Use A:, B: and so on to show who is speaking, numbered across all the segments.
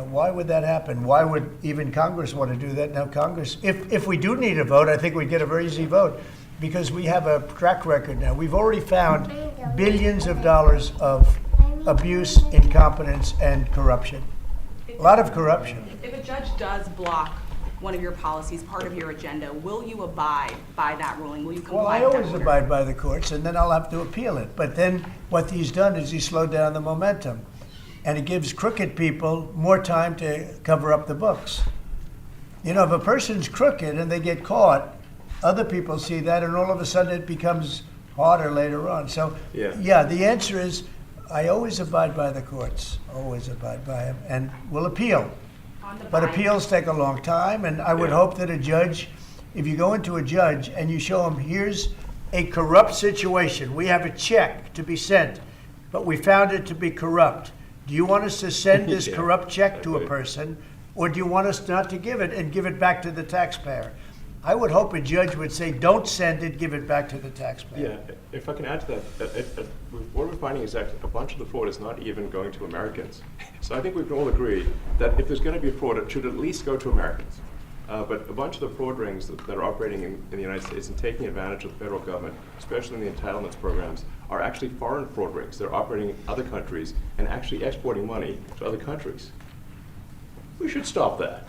A: Why would that happen? Why would even Congress want to do that? Now, Congress, if we do need a vote, I think we'd get a very easy vote because we have a track record now. We've already found billions of dollars of abuse, incompetence, and corruption. A lot of corruption.
B: If a judge does block one of your policies, part of your agenda, will you abide by that ruling? Will you comply?
A: Well, I
B: with that
A: always
B: order?
A: abide by the courts, and then I'll have to appeal it. But then what he's done is he's slowed down the momentum. And it gives crooked people more time to cover up the books. You know, if a person's crooked and they get caught, other people see that, and all of a sudden it becomes harder later on. So, yeah, the answer is I always abide by the courts, always abide by them, and will appeal. But appeals take a long time, and I would hope that a judge, if you go into a judge and you show him, here's a corrupt situation, we have a check to be sent, but we found it to be corrupt. Do you want us to send this corrupt check to a person, or do you want us not to give it and give it back to the taxpayer? I would hope a judge would say, don't send it, give it back to the taxpayer.
C: Yeah, if I can add to that, what we're finding is that a bunch of the fraud is not even going to Americans. So I think we can all agree that if there's going to be fraud, it should at least go to Americans. But a bunch of the fraud rings that are operating in the United States and taking advantage of the federal government, especially in the entitlements programs, are actually foreign fraud rings. They're operating in other countries and actually exporting money to other countries. We should stop that.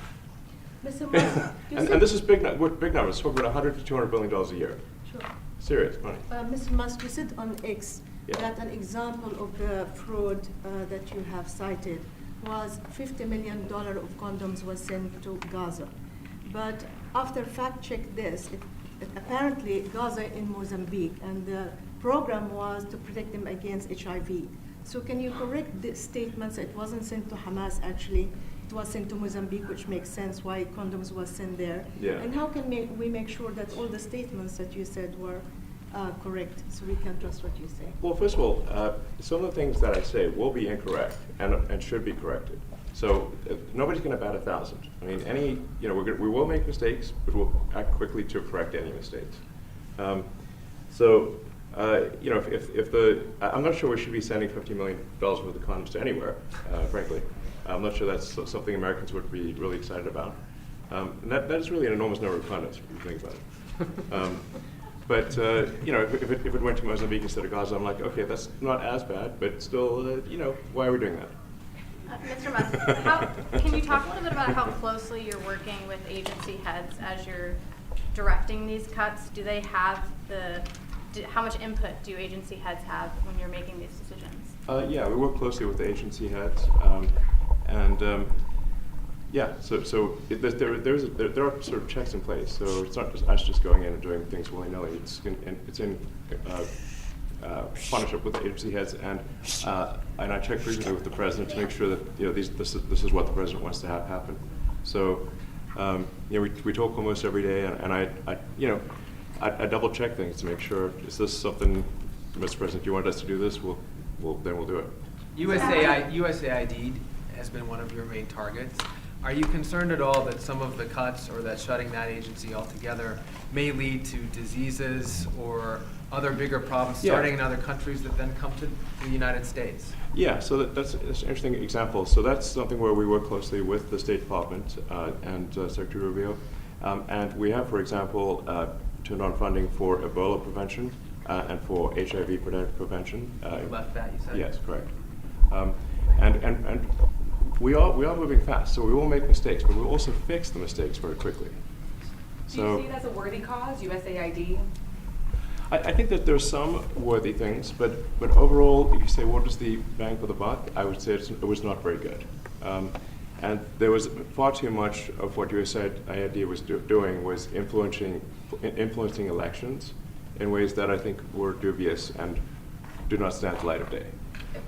D: Mr. Musk,
C: and this is big numbers. We're about $100 to $200 billion a year.
D: Sure.
C: Serious money.
D: Mr. Musk, you said on X
C: Yeah.
D: that an example of the fraud that you have cited was $50 million of condoms was sent to Gaza. But after fact check this, apparently Gaza in Mozambique, and the program was to protect them against HIV. So can you correct the statements? It wasn't sent to Hamas actually. It was sent to Mozambique, which makes sense why condoms was sent there.
C: Yeah.
D: And how can we make sure that all the statements that you said were correct, so we can trust what you say?
C: Well, first of all, some of the things that I say will be incorrect and should be corrected. So nobody's going to bat 1,000. I mean, we will make mistakes, but we'll act quickly to correct any mistakes. I'm not sure we should be sending $50 million worth of condoms to anywhere, frankly. I'm not sure that's something Americans would be really excited about. And that is really an enormous number of condoms, if you think about it. If it went to Mozambique instead of Gaza, I'm like, okay, that's not as bad, but still, why are we doing that?
E: Mr. Musk, can you talk a little bit about how closely you're working with agency heads as you're directing these cuts? Do they have how much input do agency heads have when you're making these decisions?
C: Yeah, we work closely with the agency heads, there are sort of checks in place. So it's not just us just going in and doing things willy-nilly. It's in partnership with the agency heads, and I check frequently with the president to make sure that this is what the president wants to have happen. So we talk almost every day, and I double check things to make sure, is this something, Mr. President, you want us to do this? Then we'll do it.
F: USAID has been one of your main targets. Are you concerned at all that some of the cuts or that shutting that agency altogether may lead to diseases or other bigger problems starting in other countries that then come to the United States?
C: Yeah, so that's an interesting example. So that's something where we work closely with the State Department and Secretary Rubio. And we have, for example, turned on funding for Ebola prevention and for HIV prevention.
F: You left that, you said?
C: Yes, correct. And we are moving fast, so we will make mistakes, but we'll also fix the mistakes very quickly.
B: Do you see it as a worthy cause, USAID?
C: I think that there's some worthy things, but overall, if you say what is the bang for the buck, I would say it was not very good. And there was far too much of what USAID was doing was influencing elections in ways that I think were dubious and do not stand the light of day.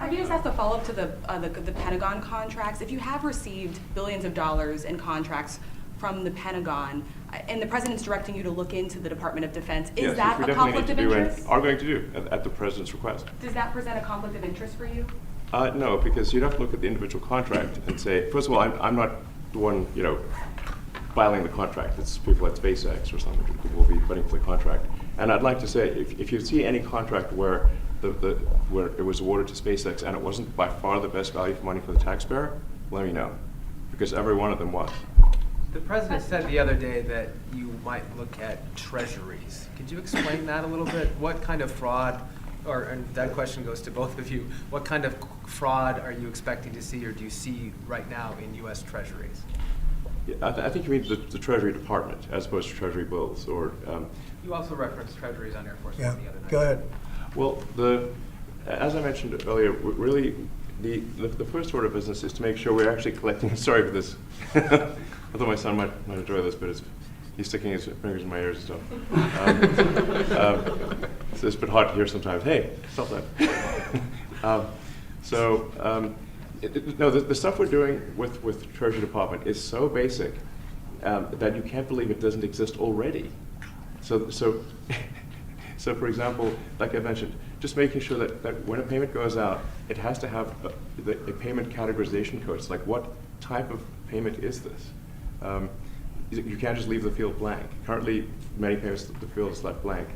B: I just have to follow up to the Pentagon contracts. If you have received billions of dollars in contracts from the Pentagon, and the president's directing you to look into the Department of Defense, is that a conflict of interest?
C: Are going to do at the president's request.
B: Does that present a conflict of interest for you?
C: No, because you'd have to look at the individual contract and say, first of all, I'm not the one, filing the contract. It's people at SpaceX or something who will be putting for the contract. And I'd like to say, if you see any contract where where it was awarded to SpaceX and it wasn't by far the best value for money for the taxpayer, let me know. because every one of them was.
F: The president said the other day that you might look at treasuries. Could you explain that a little bit? What kind of fraud, and that question goes to both of you, what kind of fraud are you expecting to see or do you see right now in U.S. treasuries?
C: Yeah, I think you mean the Treasury Department as opposed to Treasury bills, or.
F: You also referenced treasuries on Air Force
A: Yeah,
F: One the other night.
A: go ahead.
C: Well, as I mentioned earlier, really, the first order of business is to make sure we're actually collecting. Sorry for this. Although my son might enjoy this, but he's sticking his fingers in my ears and stuff. So it's a bit hard to hear sometimes. Hey, stop that. No, the stuff we're doing with Treasury Department is so basic that you can't believe it doesn't exist already. So for example, like I mentioned, just making sure that when a payment goes out, it has to have a payment categorization code. It's like, what type of payment is this? You can't just leave the field blank. Currently, many payments, the field is left blank.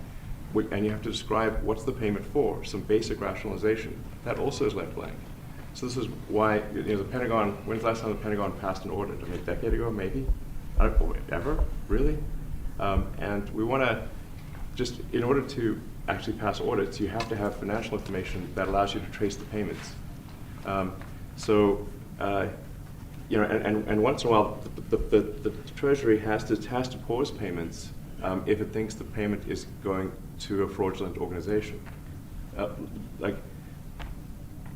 C: And you have to describe what's the payment for, some basic rationalization. That also is left blank. So this is why, the Pentagon, when's the last time the Pentagon passed an audit? I mean, a decade ago, maybe? I don't know, ever? Really? And we want to just, in order to actually pass audits, you have to have financial information that allows you to trace the payments. And once in a while, the Treasury has to pause payments if it thinks the payment is going to a fraudulent organization.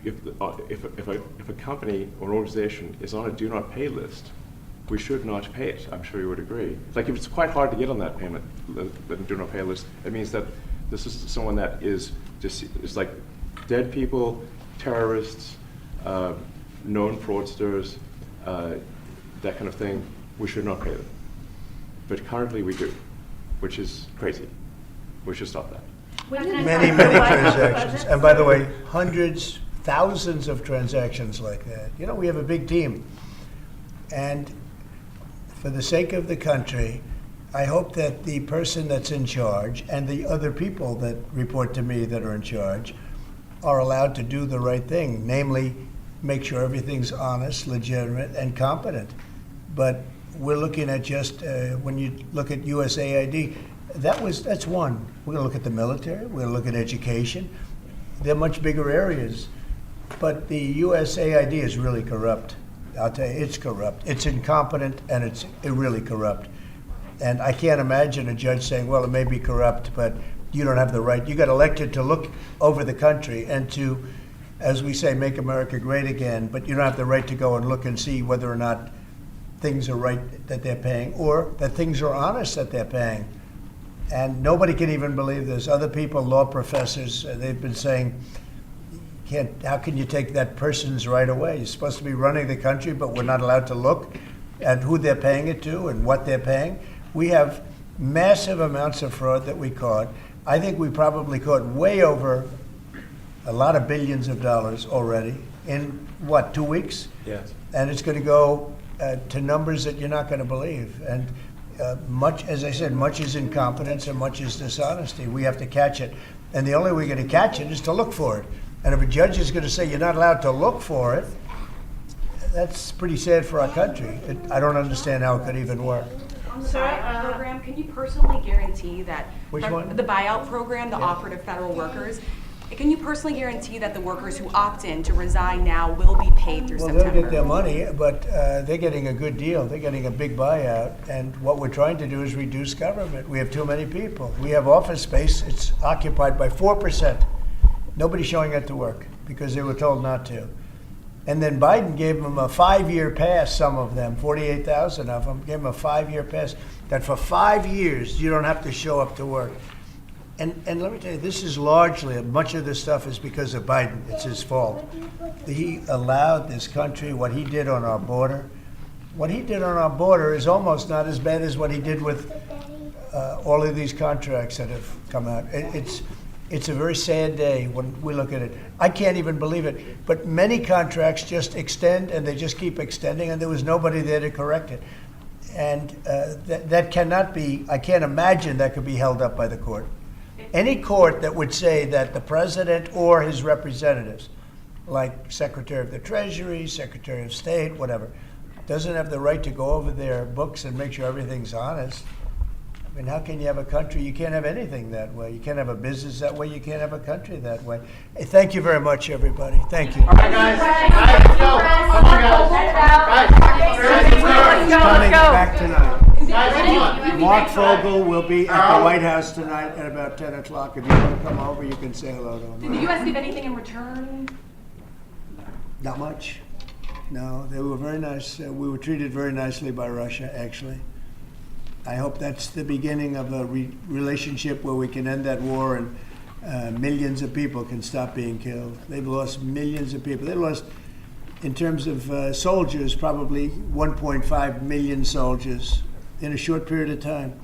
C: If a company or an organization is on a do not pay list, we should not pay it. I'm sure you would agree. Like, if it's quite hard to get on that payment, the do not pay list, it means that this is someone that is just, it's like dead people, terrorists, known fraudsters, that kind of thing. We should not pay them. But currently we do, which is crazy. We should stop that.
A: Many transactions. And by the way, hundreds, thousands of transactions like that. We have a big team. And for the sake of the country, I hope that the person that's in charge and the other people that report to me that are in charge are allowed to do the right thing, namely make sure everything's honest, legitimate, and competent. But we're looking at just, when you look at USAID, that's one. We're going to look at the military, we're going to look at education. They're much bigger areas. But the USAID is really corrupt. I'll tell you, it's corrupt. It's incompetent, and it's really corrupt. And I can't imagine a judge saying, well, it may be corrupt, but you don't have the right. You got elected to look over the country and to, as we say, make America great again, but you don't have the right to go and look and see whether or not things are right that they're paying or that things are honest that they're paying. And nobody can even believe this. Other people, law professors, they've been saying, how can you take that person's right away? You're supposed to be running the country, but we're not allowed to look at who they're paying it to and what they're paying. We have massive amounts of fraud that we caught. I think we probably caught way over a lot of billions of dollars already in, 2 weeks?
C: Yes.
A: And it's going to go to numbers that you're not going to believe. And much, as I said, much is incompetence and much is dishonesty. We have to catch it. And the only way we're going to catch it is to look for it. And if a judge is going to say you're not allowed to look for it, that's pretty sad for our country. I don't understand how it could even work.
B: On the buyout program, can you personally guarantee that
A: Which one?
B: The buyout program, the operative federal workers, can you personally guarantee that the workers who opt in to resign now will be paid through September?
A: Well, they'll get their money, but they're getting a good deal. They're getting a big buyout. And what we're trying to do is reduce government. We have too many people. We have office space. It's occupied by 4%. Nobody's showing up to work because they were told not to. And then Biden gave them a 5-year pass, some of them, 48,000 of them, gave them a 5-year pass, that for 5 years you don't have to show up to work. And let me tell you, this is largely, much of this stuff is because of Biden. It's his fault. He allowed this country, what he did on our border. What he did on our border is almost not as bad as what he did with all of these contracts that have come out. It's a very sad day when we look at it. I can't even believe it. But many contracts just extend, and they just keep extending, and there was nobody there to correct it. And that cannot be, I can't imagine that could be held up by the court. Any court that would say that the president or his representatives, like Secretary of the Treasury, Secretary of State, whatever, doesn't have the right to go over their books and make sure everything's honest. I mean, how can you have a country? You can't have anything that way. You can't have a business that way. You can't have a country that way. Hey, thank you very much, everybody. Thank you.
G: All right, guys. Let's go. Come on, guys.
A: He's coming back tonight.
G: Guys, come on.
A: Mark Fogel will be at the White House tonight at about 10 o'clock. If you want to come over, you can say hello to him.
B: Did the U.S. give anything in return?
A: Not much. No, they were very nice. We were treated very nicely by Russia, actually. I hope that's the beginning of a relationship where we can end that war and millions of people can stop being killed. They've lost millions of people. They lost, in terms of soldiers, probably 1.5 million soldiers in a short period of time.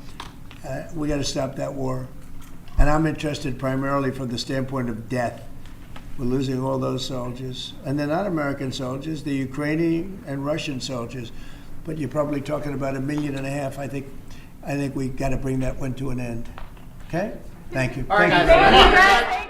A: We got to stop that war. And I'm interested primarily from the standpoint of death. We're losing all those soldiers. And they're not American soldiers, they're Ukrainian and Russian soldiers. But you're probably talking about 1.5 million. I think we got to bring that one to an end. Okay? Thank you.
G: All right,
A: Thank
G: guys.
A: you.
E: Thank you, guys.